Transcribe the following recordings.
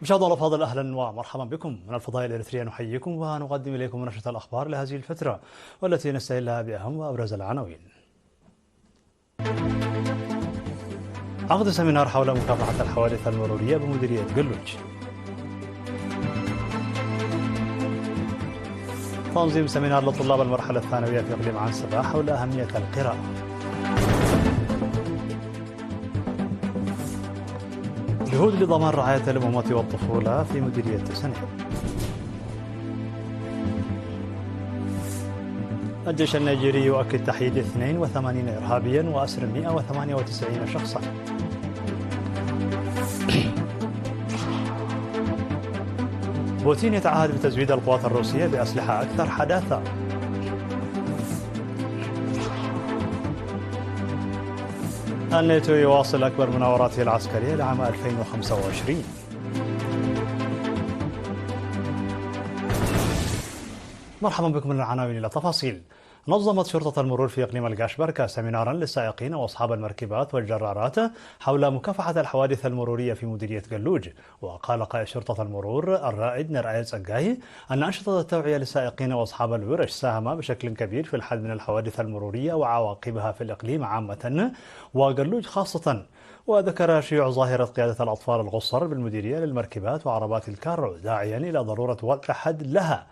مشاهدينا الأفاضل، أهلا ومرحبا بكم. من الفضاء الإريترية نحييكم ونقدم إليكم نشرة الأخبار لهذه الفترة، والتي نستهلها بأهم وأبرز العناوين. عقد سمينار حول مكافحة الحوادث المرورية بمديرية قلوج. تنظيم سمينار لطلاب المرحلة الثانوية في إقليم عنسبة حول أهمية القراءة. جهود لضمان رعاية الأمومة والطفولة في مديرية سنة. الجيش النيجيري يؤكد تحييد 82 إرهابيا وأسر 198 شخصا. بوتين يتعهد بتزويد القوات الروسية بأسلحة أكثر حداثة. الناتو يواصل أكبر مناوراته العسكرية لعام 2025. مرحبا بكم من العناوين إلى تفاصيل. نظمت شرطة المرور في إقليم القاشبركة سمينارا للسائقين وأصحاب المركبات والجرارات حول مكافحة الحوادث المرورية في مديرية قلوج. وقال قائد شرطة المرور الرائد نرآية سقاي أن أنشطة التوعية للسائقين وأصحاب الورش ساهم بشكل كبير في الحد من الحوادث المرورية وعواقبها في الإقليم عامة وقلوج خاصة. وذكر شيوع ظاهرة قيادة الأطفال الغصر بالمديرية للمركبات وعربات الكارو داعيا إلى ضرورة وضع حد لها.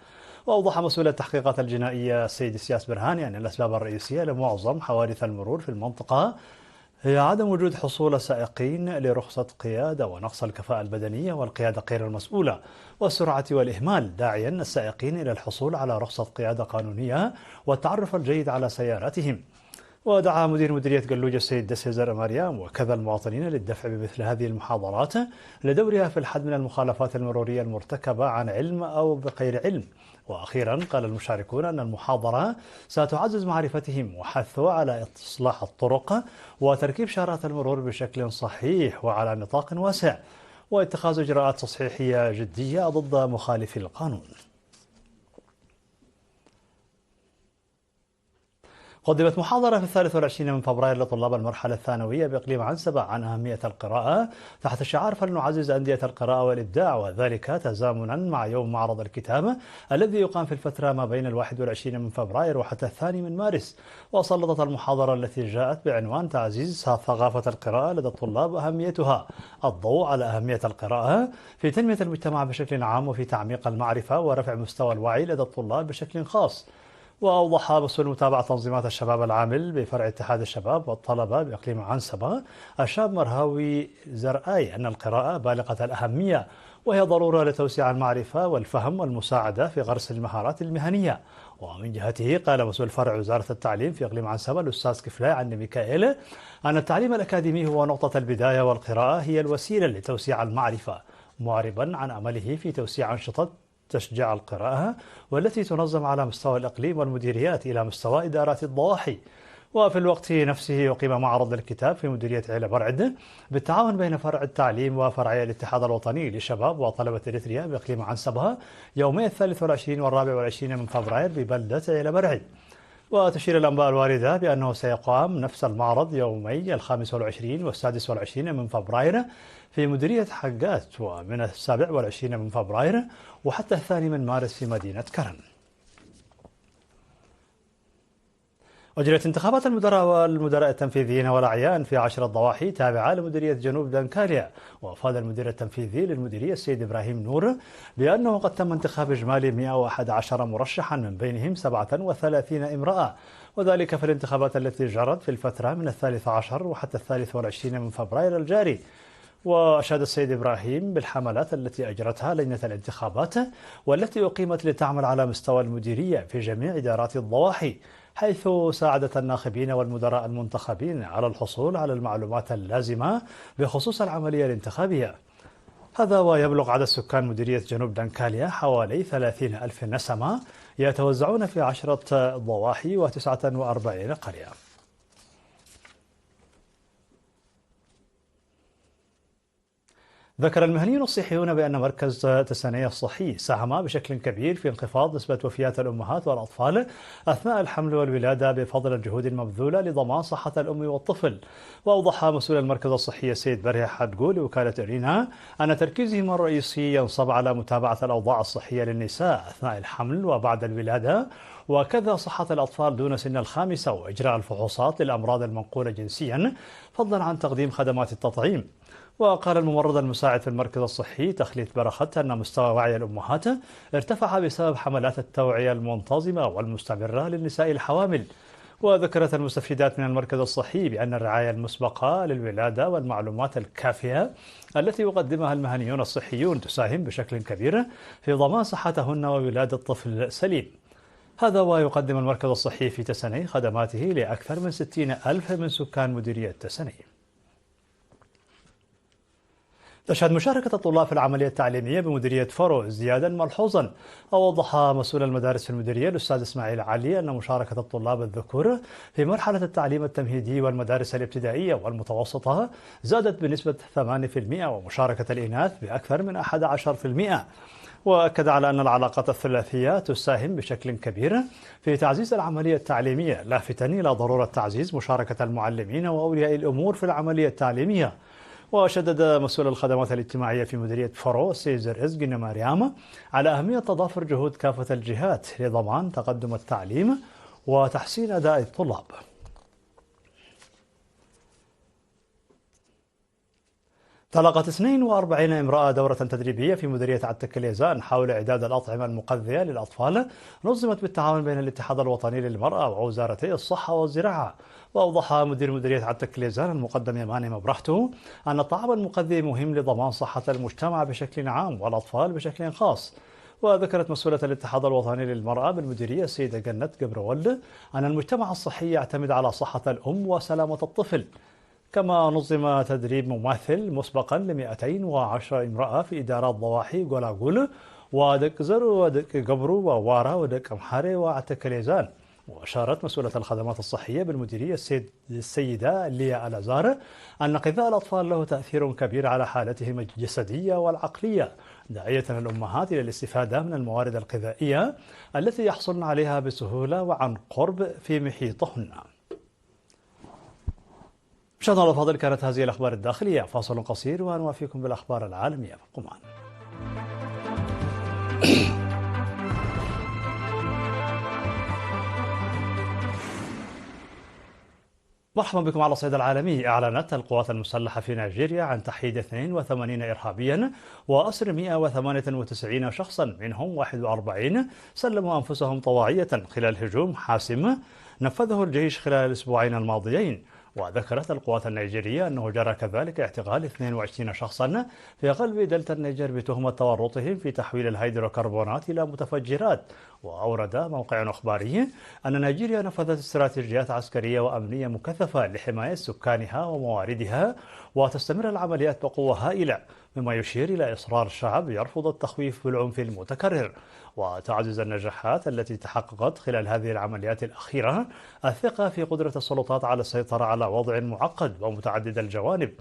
وأوضح مسؤول التحقيقات الجنائية السيد سياس برهاني أن الأسباب الرئيسية لمعظم حوادث المرور في المنطقة هي عدم وجود حصول السائقين لرخصة قيادة ونقص الكفاءة البدنية والقيادة غير المسؤولة والسرعة والإهمال، داعيا السائقين إلى الحصول على رخصة قيادة قانونية والتعرف الجيد على سياراتهم. ودعا مدير مديرية قلوج السيد دسيزر مريم وكذا المواطنين للدفع بمثل هذه المحاضرات لدورها في الحد من المخالفات المرورية المرتكبة عن علم أو بغير علم. وأخيرا قال المشاركون أن المحاضرة ستعزز معرفتهم وحثوا على إصلاح الطرق وتركيب شارات المرور بشكل صحيح وعلى نطاق واسع واتخاذ إجراءات تصحيحية جدية ضد مخالفي القانون. قدمت محاضرة في 23 من فبراير لطلاب المرحلة الثانوية بإقليم عنسبة عن أهمية القراءة تحت شعار فلنعزز أندية القراءة والإبداع، وذلك تزامنا مع يوم معرض الكتاب الذي يقام في الفترة ما بين 21 من فبراير وحتى 2 من مارس. وسلطت المحاضرة التي جاءت بعنوان تعزيز ثقافة القراءة لدى الطلاب أهميتها الضوء على أهمية القراءة في تنمية المجتمع بشكل عام وفي تعميق المعرفة ورفع مستوى الوعي لدى الطلاب بشكل خاص. وأوضح مسؤول متابعة تنظيمات الشباب العامل بفرع اتحاد الشباب والطلبة بإقليم عنسبة الشاب مرهاوي زرآي أن القراءة بالغة الأهمية وهي ضرورة لتوسيع المعرفة والفهم والمساعدة في غرس المهارات المهنية. ومن جهته قال مسؤول فرع وزارة التعليم في إقليم عنسبة الأستاذ كفلاي عن ميكائيل أن التعليم الأكاديمي هو نقطة البداية والقراءة هي الوسيلة لتوسيع المعرفة، معربا عن أمله في توسيع أنشطة تشجيع القراءة والتي تنظم على مستوى الإقليم والمديريات إلى مستوى إدارات الضواحي. وفي الوقت نفسه يقيم معرض الكتاب في مديرية عيلة برعد بالتعاون بين فرع التعليم وفرعي الاتحاد الوطني للشباب وطلبة إريتريا بإقليم عنسبة يومي 23 و24 من فبراير ببلدة عيلة برعد. وتشير الأنباء الواردة بأنه سيقام نفس المعرض يومي 25 و26 من فبراير في مديرية حقات، ومن 27 من فبراير وحتى 2 من مارس في مدينة كرن. أجريت انتخابات المدراء والمدراء التنفيذيين والأعيان في 10 ضواحي تابعة لمديرية جنوب دنكاليا. وأفاد المدير التنفيذي للمديرية السيد إبراهيم نور بأنه قد تم انتخاب إجمالي 111 مرشحا من بينهم 37 امرأة، وذلك في الانتخابات التي جرت في الفترة من 13 وحتى 23 من فبراير الجاري. وأشاد السيد إبراهيم بالحملات التي أجرتها لجنة الانتخابات والتي أقيمت لتعمل على مستوى المديرية في جميع إدارات الضواحي، حيث ساعدت الناخبين والمدراء المنتخبين على الحصول على المعلومات اللازمة بخصوص العملية الانتخابية. هذا ويبلغ عدد سكان مديرية جنوب دنكاليا حوالي 30 ألف نسمة يتوزعون في 10 ضواحي و49 قرية. ذكر المهنيون الصحيون بأن مركز تسانية الصحي ساهم بشكل كبير في انخفاض نسبة وفيات الأمهات والأطفال أثناء الحمل والولادة بفضل الجهود المبذولة لضمان صحة الأم والطفل. وأوضح مسؤول المركز الصحي السيد برهي حدقو لوكالة إرينا أن تركيزهم الرئيسي ينصب على متابعة الأوضاع الصحية للنساء أثناء الحمل وبعد الولادة، وكذا صحة الأطفال دون سن الخامسة، وإجراء الفحوصات للأمراض المنقولة جنسيا، فضلا عن تقديم خدمات التطعيم. وقال الممرض المساعد في المركز الصحي تخليت برخت أن مستوى وعي الأمهات ارتفع بسبب حملات التوعية المنتظمة والمستمرة للنساء الحوامل. وذكرت المستفيدات من المركز الصحي بأن الرعاية المسبقة للولادة والمعلومات الكافية التي يقدمها المهنيون الصحيون تساهم بشكل كبير في ضمان صحتهن وولادة طفل سليم. هذا ويقدم المركز الصحي في تسني خدماته لأكثر من 60 ألف من سكان مديرية تسني. تشهد مشاركة الطلاب في العملية التعليمية بمديرية فرو ازديادا ملحوظا. ووضح مسؤول المدارس في المديرية الأستاذ إسماعيل علي أن مشاركة الطلاب الذكور في مرحلة التعليم التمهيدي والمدارس الابتدائية والمتوسطة زادت بنسبة 8%، ومشاركة الإناث بأكثر من 11%. وأكد على أن العلاقات الثلاثية تساهم بشكل كبير في تعزيز العملية التعليمية، لافتاً إلى ضرورة تعزيز مشاركة المعلمين وأولياء الأمور في العملية التعليمية. وشدد مسؤول الخدمات الاجتماعية في مديرية فرو سيزر إزجن مريم على أهمية تضافر جهود كافة الجهات لضمان تقدم التعليم وتحسين أداء الطلاب. طلقت 42 امرأة دورة تدريبية في مديرية عتك اليزان حول إعداد الأطعمة المغذية للأطفال، نظمت بالتعاون بين الاتحاد الوطني للمرأة ووزارتي الصحة والزراعة. وأوضح مدير مديرية عتك اليزان المقدم يماني مبرحته أن الطعام المغذي مهم لضمان صحة المجتمع بشكل عام والأطفال بشكل خاص. وذكرت مسؤولة الاتحاد الوطني للمرأة بالمديرية السيدة جنت قبرولد أن المجتمع الصحي يعتمد على صحة الأم وسلامة الطفل. كما نظم تدريب مماثل مسبقا ل 210 امرأة في إدارات ضواحي غولاغول ودك زرو ودك قبرو ووارا ودك أمحاري وعتك اليزان. وأشارت مسؤولة الخدمات الصحية بالمديرية السيدة ليا الأزار أن غذاء الأطفال له تأثير كبير على حالتهم الجسدية والعقلية، داعية الأمهات إلى الاستفادة من الموارد الغذائية التي يحصلن عليها بسهولة وعن قرب في محيطهن. مشاهدينا الأفاضل، كانت هذه الأخبار الداخلية. فاصل قصير ونوافيكم بالأخبار العالمية، فابقوا معنا. مرحبا بكم على الصيد العالمي. أعلنت القوات المسلحة في نيجيريا عن تحييد 82 إرهابيا وأسر 198 شخصا، منهم 41 سلموا أنفسهم طواعية خلال هجوم حاسم نفذه الجيش خلال الأسبوعين الماضيين. وذكرت القوات النيجيرية أنه جرى كذلك اعتقال 22 شخصا في قلب دلتا النيجر بتهمة تورطهم في تحويل الهيدروكربونات إلى متفجرات. وأورد موقع أخباري أن نيجيريا نفذت استراتيجيات عسكرية وأمنية مكثفة لحماية سكانها ومواردها، وتستمر العمليات بقوة هائلة، مما يشير إلى إصرار الشعب يرفض التخويف بالعنف المتكرر. وتعزز النجاحات التي تحققت خلال هذه العمليات الأخيرة الثقة في قدرة السلطات على السيطرة على وضع معقد ومتعدد الجوانب.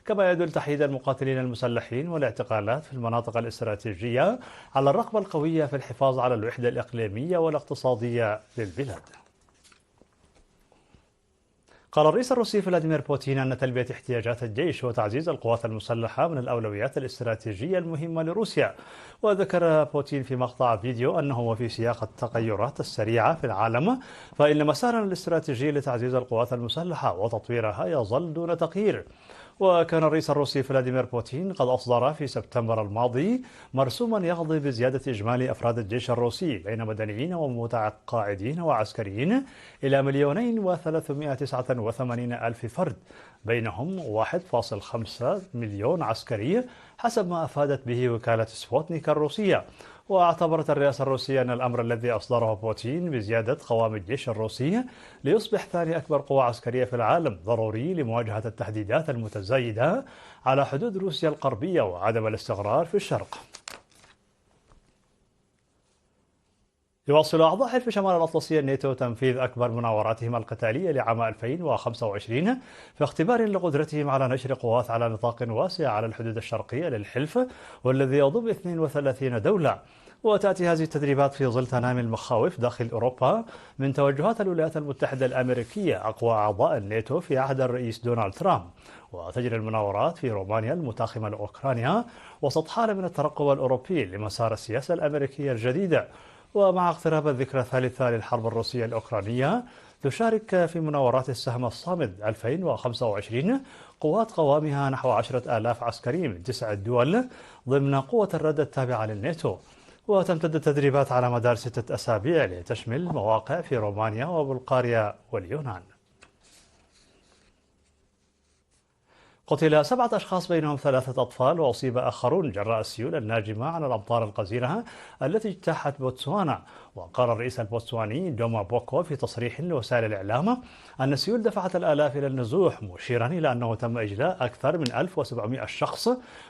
كما يدل تحييد المقاتلين المسلحين والاعتقالات في المناطق الاستراتيجية على الرغبة القوية في الحفاظ على الوحدة الإقليمية والاقتصادية للبلاد. قال الرئيس الروسي فلاديمير بوتين أن تلبية احتياجات الجيش وتعزيز القوات المسلحة من الأولويات الاستراتيجية المهمة لروسيا. وذكر بوتين في مقطع فيديو أنه وفي سياق التغيرات السريعة في العالم فإن مسارنا الاستراتيجي لتعزيز القوات المسلحة وتطويرها يظل دون تغيير. وكان الرئيس الروسي فلاديمير بوتين قد أصدر في سبتمبر الماضي مرسوما يقضي بزيادة إجمالي أفراد الجيش الروسي بين مدنيين ومتقاعدين وعسكريين إلى 2,389,000 فرد، بينهم 1.5 مليون عسكري حسب ما أفادت به وكالة سبوتنيك الروسية. واعتبرت الرئاسة الروسية أن الأمر الذي أصدره بوتين بزيادة قوام الجيش الروسي ليصبح ثاني أكبر قوة عسكرية في العالم ضروري لمواجهة التهديدات المتزايدة على حدود روسيا الغربية وعدم الاستقرار في الشرق. يواصل أعضاء حلف شمال الأطلسي الناتو تنفيذ أكبر مناوراتهم القتالية لعام 2025 في اختبار لقدرتهم على نشر قوات على نطاق واسع على الحدود الشرقية للحلف والذي يضم 32 دولة. وتأتي هذه التدريبات في ظل تنامي المخاوف داخل أوروبا من توجهات الولايات المتحدة الأمريكية أقوى أعضاء الناتو في عهد الرئيس دونالد ترامب. وتجري المناورات في رومانيا المتاخمة لأوكرانيا وسط حالة من الترقب الأوروبي لمسار السياسة الأمريكية الجديدة. ومع اقتراب الذكرى الثالثة للحرب الروسية الأوكرانية تشارك في مناورات السهم الصامد 2025 قوات قوامها نحو 10,000 عسكري من 9 دول ضمن قوة الرد التابعة للناتو. وتمتد التدريبات على مدار 6 أسابيع لتشمل مواقع في رومانيا وبلغاريا واليونان. قتل 7 أشخاص بينهم 3 أطفال وأصيب آخرون جراء السيول الناجمة على الأمطار الغزيرة التي اجتاحت بوتسوانا. وقال الرئيس البوتسواني دوما بوكو في تصريح لوسائل الإعلام أن السيول دفعت الآلاف إلى النزوح، مشيرا إلى أنه تم إجلاء أكثر من 1700 شخص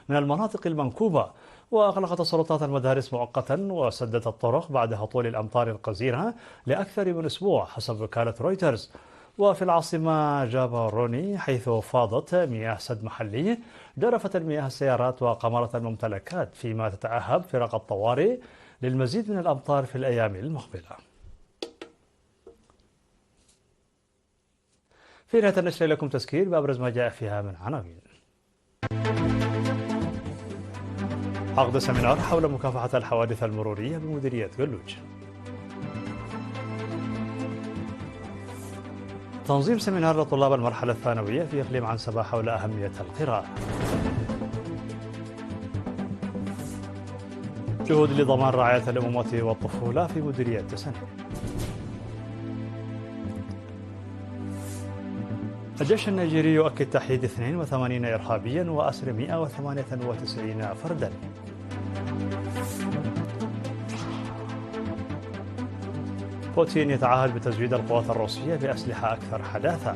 من المناطق المنكوبة. وأغلقت السلطات المدارس مؤقتا وسدت الطرق بعد هطول الأمطار الغزيرة لأكثر من أسبوع حسب وكالة رويترز. وفي العاصمة جابوروني حيث فاضت مياه سد محلي جرفت المياه السيارات وقمرت الممتلكات، فيما تتأهب فرق الطوارئ للمزيد من الأمطار في الأيام المقبلة. في نهاية النشرة لكم تذكير بأبرز ما جاء فيها من عناوين. عقد سمينار حول مكافحة الحوادث المرورية بمديرية قلوج. تنظيم سمينار لطلاب المرحلة الثانوية في إقليم عنسبة حول أهمية القراءة. جهود لضمان رعاية الأمومة والطفولة في مديرية تسنيم. الجيش النيجيري يؤكد تحييد 82 إرهابيا وأسر 198 فردا. بوتين يتعهد بتزويد القوات الروسية بأسلحة أكثر حداثة.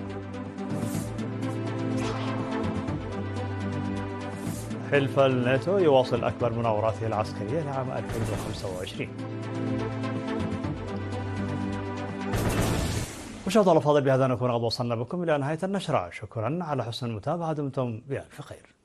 حلف الناتو يواصل أكبر مناوراته العسكرية لعام 2025. مشاهدينا الأفاضل، بهذا نكون قد وصلنا بكم إلى نهاية النشرة. شكرا على حسن المتابعة، دمتم بألف خير.